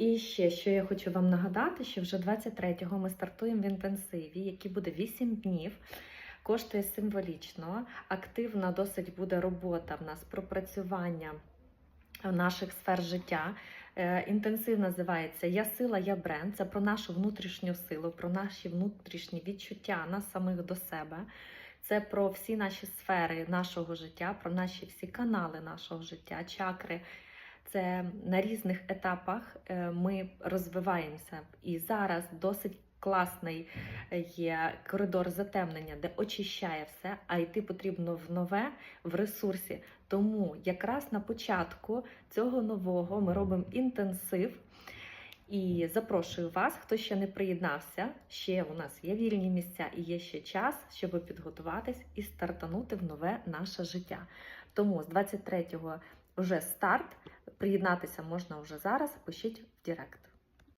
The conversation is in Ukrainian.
І ще, що я хочу вам нагадати, що вже 23-го ми стартуємо в інтенсиві, який буде 8 днів. Коштує символічно, активна досить буде робота в нас, пропрацювання наших сфер життя. Інтенсив називається «Я сила, я бренд». Це про нашу внутрішню силу, про наші внутрішні відчуття нас самих до себе. Це про всі наші сфери нашого життя, про наші всі канали нашого життя, чакри. Це на різних етапах ми розвиваємося. І зараз досить класний є коридор затемнення, де очищає все, а йти потрібно в нове, в ресурсі. Тому якраз на початку цього нового ми робимо інтенсив. І запрошую вас, хто ще не приєднався, ще у нас є вільні місця і є ще час, щоб підготуватись і стартанути в нове наше життя. Тому з 23-го вже старт, приєднатися можна вже зараз, пишіть в Директ.